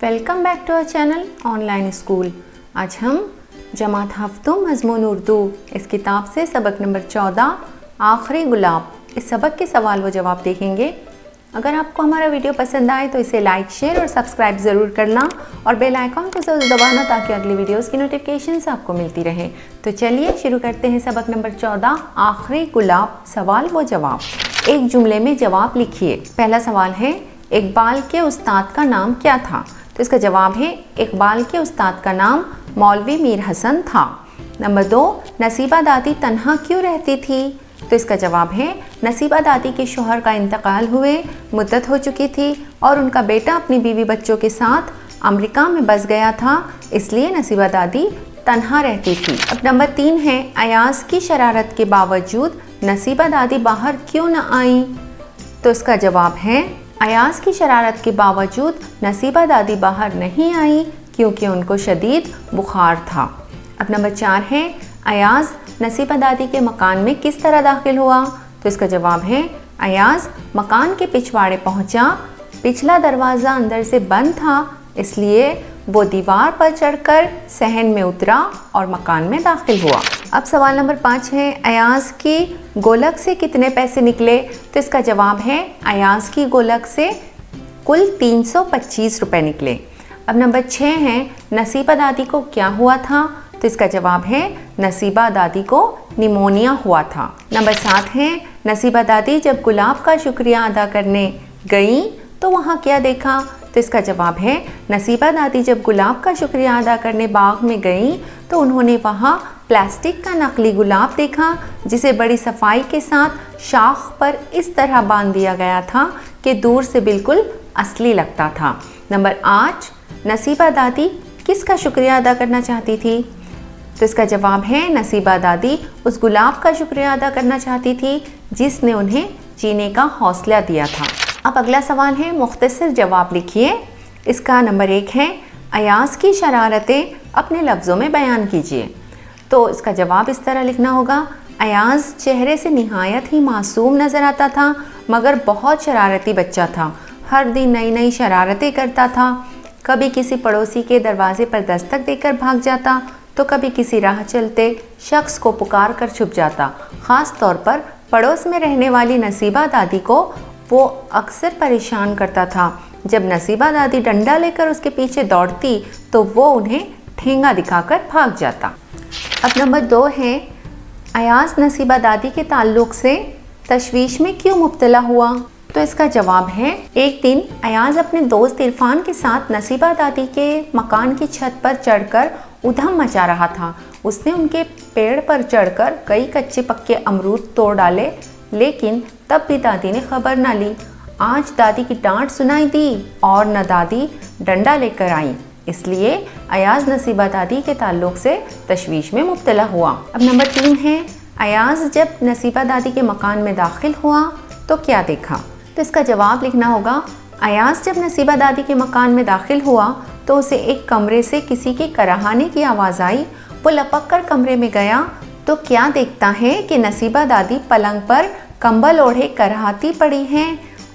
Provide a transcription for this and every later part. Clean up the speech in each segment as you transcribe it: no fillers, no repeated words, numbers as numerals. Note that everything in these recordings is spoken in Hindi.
Welcome back to our channel online school. आज हम जमात हफ्तों मज़मून उर्दू इस किताब से सबक नंबर 14 आखिरी गुलाब इस सबक के सवाल व जवाब देखेंगे। अगर आपको हमारा वीडियो पसंद आए तो इसे लाइक, शेयर और सब्सक्राइब ज़रूर करना और बेल आइकॉन को ज़रूर दबाना ताकि अगली वीडियोस की नोटिफिकेशंस आपको मिलती रहे। तो चलिए शुरू करते हैं सबक नंबर 14 आखिरी गुलाब सवाल व जवाब। एक जुमले में जवाब लिखिए। पहला सवाल है, इकबाल के उस्ताद का नाम क्या था? तो इसका जवाब है, इकबाल के उस्ताद का नाम मौलवी मीर हसन था। नंबर 2, नसीबा दादी तन्हा क्यों रहती थी? तो इसका जवाब है, नसीबा दादी के शौहर का इंतकाल हुए मुद्दत हो चुकी थी और उनका बेटा अपनी बीवी बच्चों के साथ अमेरिका में बस गया था, इसलिए नसीबा दादी तन्हा रहती थी। अब नंबर 3 है, अयाज की शरारत के बावजूद नसीबा दादी बाहर क्यों न आई? तो इसका जवाब है, अयाज की शरारत के बावजूद नसीबा दादी बाहर नहीं आई क्योंकि उनको शदीद बुखार था। अब नंबर 4 है, अयाज नसीबा दादी के मकान में किस तरह दाखिल हुआ? तो इसका जवाब है, अयाज मकान के पिछवाड़े पहुंचा, पिछला दरवाज़ा अंदर से बंद था, इसलिए वो दीवार पर चढ़कर सहन में उतरा और मकान में दाखिल हुआ। अब सवाल नंबर 5 है, अयाज की गोलक से कितने पैसे निकले? तो इसका जवाब है, अयाज की गोलक से कुल 325 रुपये निकले। अब नंबर 6 है, नसीबा दादी को क्या हुआ था? तो इसका जवाब है, नसीबा दादी को निमोनिया हुआ था। नंबर 7 है, नसीबा दादी जब गुलाब का शुक्रिया अदा करने गई तो वहाँ क्या देखा? तो इसका जवाब है, नसीबा दादी जब गुलाब का शुक्रिया अदा करने बाग में गई तो उन्होंने वहाँ प्लास्टिक का नकली गुलाब देखा जिसे बड़ी सफाई के साथ शाख पर इस तरह बांध दिया गया था कि दूर से बिल्कुल असली लगता था। नंबर 8, नसीबा दादी किसका शुक्रिया अदा करना चाहती थी? तो इसका जवाब है, नसीबा दादी उस गुलाब का शुक्रिया अदा करना चाहती थी जिसने उन्हें जीने का हौसला दिया था। अब अगला सवाल है, मुख्तसर जवाब लिखिए। इसका नंबर 1 है, अयाज की शरारतें अपने लफ्ज़ों में बयान कीजिए। तो इसका जवाब इस तरह लिखना होगा, अयाज चेहरे से निहायत ही मासूम नज़र आता था मगर बहुत शरारती बच्चा था। हर दिन नई नई शरारतें करता था। कभी किसी पड़ोसी के दरवाजे पर दस्तक देकर भाग जाता तो कभी किसी राह चलते शख्स को पुकार कर छुप जाता। ख़ास तौर पर पड़ोस में रहने वाली नसीबा दादी को वो अक्सर परेशान करता था। जब नसीबा दादी डंडा लेकर उसके पीछे दौड़ती तो वो उन्हें ठेंगा दिखाकर भाग जाता। अब नंबर 2 है, अयाज नसीबा दादी के ताल्लुक़ से तशवीश में क्यों मुब्तला हुआ? तो इसका जवाब है, एक दिन अयाज अपने दोस्त इरफान के साथ नसीबा दादी के मकान की छत पर चढ़कर उधम मचा रहा था। उसने उनके पेड़ पर चढ़कर कई कच्चे पक्के अमरूद तोड़ डाले, लेकिन तब भी दादी ने खबर न ली। आज दादी की डांट सुनाई दी और न दादी डंडा लेकर आई, इसलिए अयाज नसीबा दादी के ताल्लुक़ से तशवीश में मुब्तला हुआ। अब नंबर 3 है, अयाज जब नसीबा दादी के मकान में दाखिल हुआ तो क्या देखा? तो इसका जवाब लिखना होगा, अयाज जब नसीबा दादी के मकान में दाखिल हुआ तो उसे एक कमरे से किसी के कराहने की आवाज़ आई। वो लपक कर कमरे में गया तो क्या देखता है कि नसीबा दादी पलंग पर कंबल ओढ़े कराहती पड़ी हैं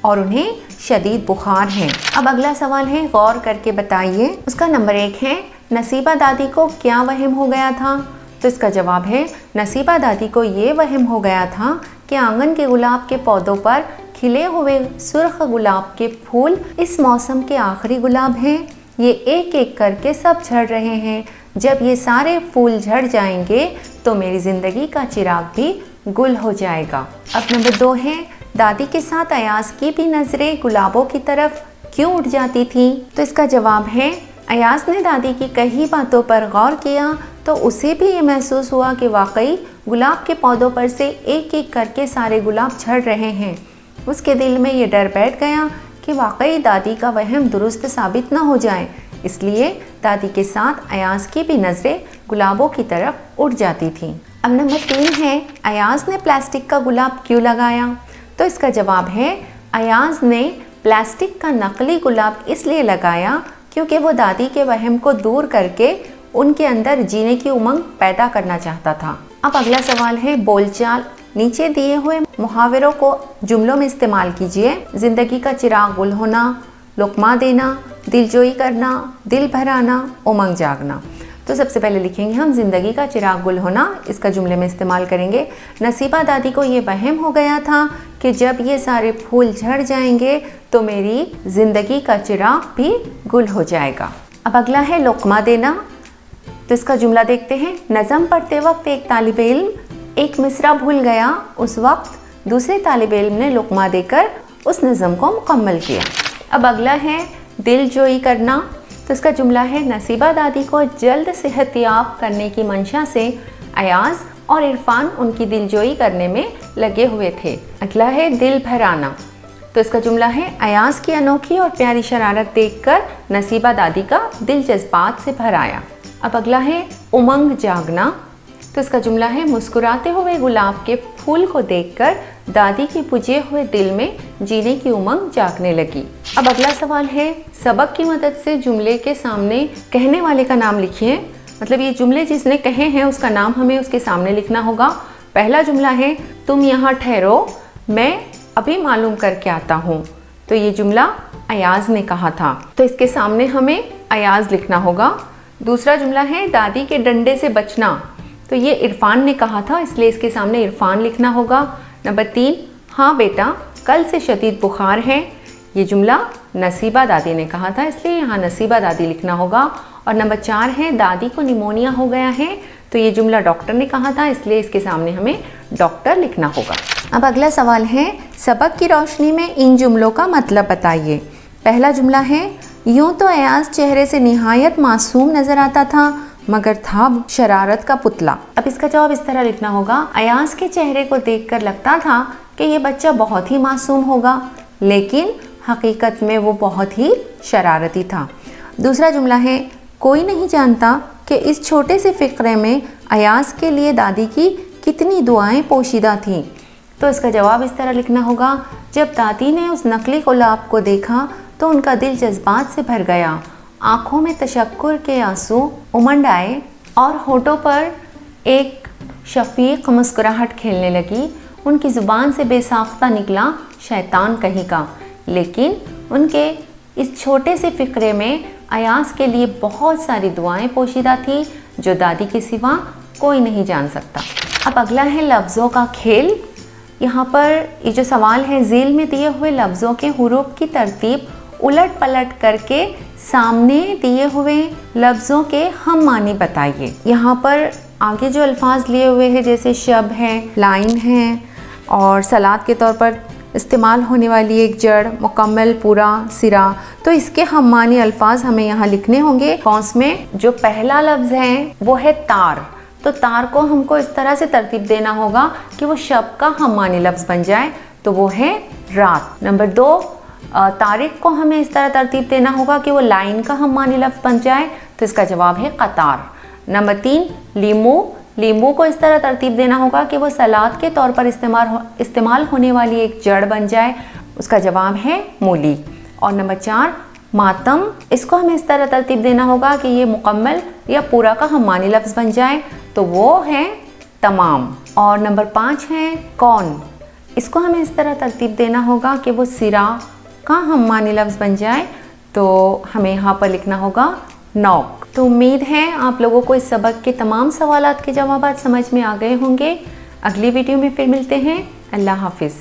और उन्हें शदीद बुखार है। अब अगला सवाल है, गौर करके बताइए। उसका नंबर 1 है, नसीबा दादी को क्या वहम हो गया था? तो इसका जवाब है, नसीबा दादी को ये वहम हो गया था कि आंगन के गुलाब के पौधों पर खिले हुए सुर्ख गुलाब के फूल इस मौसम के आखिरी गुलाब हैं। ये एक एक करके सब झड़ रहे हैं। जब ये सारे फूल झड़ जाएंगे तो मेरी ज़िंदगी का चिराग भी गुल हो जाएगा। अब नंबर 2 है, दादी के साथ अयाज की भी नज़रें गुलाबों की तरफ क्यों उठ जाती थीं? तो इसका जवाब है, अयाज ने दादी की कई बातों पर गौर किया तो उसे भी ये महसूस हुआ कि वाकई गुलाब के पौधों पर से एक एक करके सारे गुलाब झड़ रहे हैं। उसके दिल में ये डर बैठ गया कि वाकई दादी का वहम दुरुस्त साबित न हो जाए, इसलिए दादी के साथ अयाज की भी नज़रें गुलाबों की तरफ उठ जाती थीं। अब नंबर 3 है, अयाज ने प्लास्टिक का गुलाब क्यों लगाया? तो इसका जवाब है, अयाज ने प्लास्टिक का नकली गुलाब इसलिए लगाया क्योंकि वो दादी के वहम को दूर करके उनके अंदर जीने की उमंग पैदा करना चाहता था। अब अगला सवाल है, बोलचाल। नीचे दिए हुए मुहावरों को जुमलों में इस्तेमाल कीजिए। ज़िंदगी का चिराग गुल होना, लुक़मा देना, दिलजोई करना, दिल भराना, उमंग जागना। तो सबसे पहले लिखेंगे हम ज़िंदगी का चिराग गुल होना, इसका जुमले में इस्तेमाल करेंगे। नसीबा दादी को ये वहम हो गया था कि जब ये सारे फूल झड़ जाएंगे तो मेरी ज़िंदगी का चिराग भी गुल हो जाएगा। अब अगला है लुक़मा देना। तो इसका जुमला देखते हैं। नज़म पढ़ते वक्त एक तालिब इल्म एक मिसरा भूल गया, उस वक्त दूसरे तालिब इल्म ने लुक़मा देकर उस नज़म को मुकम्मल किया। अब अगला है दिलजोई करना। तो इसका जुमला है नसीबा दादी को जल्द सेहतयाब करने की मंशा से अयाज और इरफान उनकी दिलजोई करने में लगे हुए थे। अगला है दिल भराना। तो इसका जुमला है अयाज की अनोखी और प्यारी शरारत देखकर नसीबा दादी का दिल जज्बात से भर आया। अब अगला है उमंग जागना। तो इसका जुमला है मुस्कुराते हुए गुलाब के फूल को देखकर दादी के बुझे हुए दिल में जीने की उमंग जागने लगी। अब अगला सवाल है सबक की मदद से जुमले के सामने कहने वाले का नाम लिखिए। मतलब ये जुमले जिसने कहे हैं उसका नाम हमें उसके सामने लिखना होगा। पहला जुमला है तुम यहाँ ठहरो, मैं अभी मालूम करके आता हूँ। तो ये जुमला अयाज ने कहा था, तो इसके सामने हमें अयाज लिखना होगा। दूसरा जुमला है दादी के डंडे से बचना। तो ये इरफान ने कहा था, इसलिए इसके सामने इरफान लिखना होगा। नंबर 3, हाँ बेटा कल से शदीद बुखार है। ये जुमला नसीबा दादी ने कहा था, इसलिए यहाँ नसीबा दादी लिखना होगा। और नंबर 4 है दादी को निमोनिया हो गया है। तो ये जुमला डॉक्टर ने कहा था, इसलिए इसके सामने हमें डॉक्टर लिखना होगा। अब अगला सवाल है सबक की रोशनी में इन जुमलों का मतलब बताइए। पहला जुमला है यूँ तो अयाज चेहरे से निहायत मासूम नज़र आता था मगर था शरारत का पुतला। अब इसका जवाब इस तरह लिखना होगा अयाज के चेहरे को देखकर लगता था कि ये बच्चा बहुत ही मासूम होगा, लेकिन हकीकत में वो बहुत ही शरारती था। दूसरा जुमला है कोई नहीं जानता कि इस छोटे से फ़िक्रे में अयाज के लिए दादी की कितनी दुआएं पोशीदा थीं। तो इसका जवाब इस तरह लिखना होगा जब दादी ने उस नकली गुलाब को देखा तो उनका दिल जज्बात से भर गया, आँखों में तशक्कुर के आंसू उमड़ आए और होठों पर एक शफीक मुस्कुराहट खेलने लगी। उनकी ज़ुबान से बेसाख्ता निकला शैतान कहीं का, लेकिन उनके इस छोटे से फ़िक्रे में अयाज के लिए बहुत सारी दुआएं पोशीदा थी जो दादी के सिवा कोई नहीं जान सकता। अब अगला है लफ्ज़ों का खेल। यहाँ पर ये जो सवाल है झील में दिए हुए लफ्ज़ों के हुरूफ की तरतीब उलट पलट करके सामने दिए हुए लफ्ज़ों के हम मानी बताइए। यहाँ पर आगे जो अल्फाज लिए हुए हैं जैसे शब है, लाइन है और सलाद के तौर पर इस्तेमाल होने वाली एक जड़, मुकम्मल, पूरा, सिरा, तो इसके हम मानी अल्फाज हमें यहाँ लिखने होंगे। कौंस में जो पहला लफ्ज़ है वो है तार। तो तार को हमको इस तरह से तरतीब देना होगा कि वो शब का हम मानी लफ्ज़ बन जाए, तो वो है रात। नंबर 2, तारीख को हमें इस तरह तरतीब देना होगा कि वो लाइन का हम मानी लफ्ज़ बन जाए, तो इसका जवाब है कतार। नंबर 3, लींबू को इस तरह तरतीब देना होगा कि वो सलाद के तौर पर इस्तेमाल होने वाली एक जड़ बन जाए, उसका जवाब है मूली। और नंबर 4, मातम, इसको हमें इस तरह तरतीब देना होगा कि ये मुकम्मल या पूरा का हम मानी लफ्ज़ बन जाए, तो वो है तमाम। और नंबर 5 है कौन, इसको हमें इस तरह तरतीब देना होगा कि वो सिरा का हम मानी लफ्ज़ बन जाए, तो हमें यहाँ पर लिखना होगा नौक। तो उम्मीद है आप लोगों को इस सबक के तमाम सवालात के जवाब समझ में आ गए होंगे। अगली वीडियो में फिर मिलते हैं। अल्लाह हाफिज़।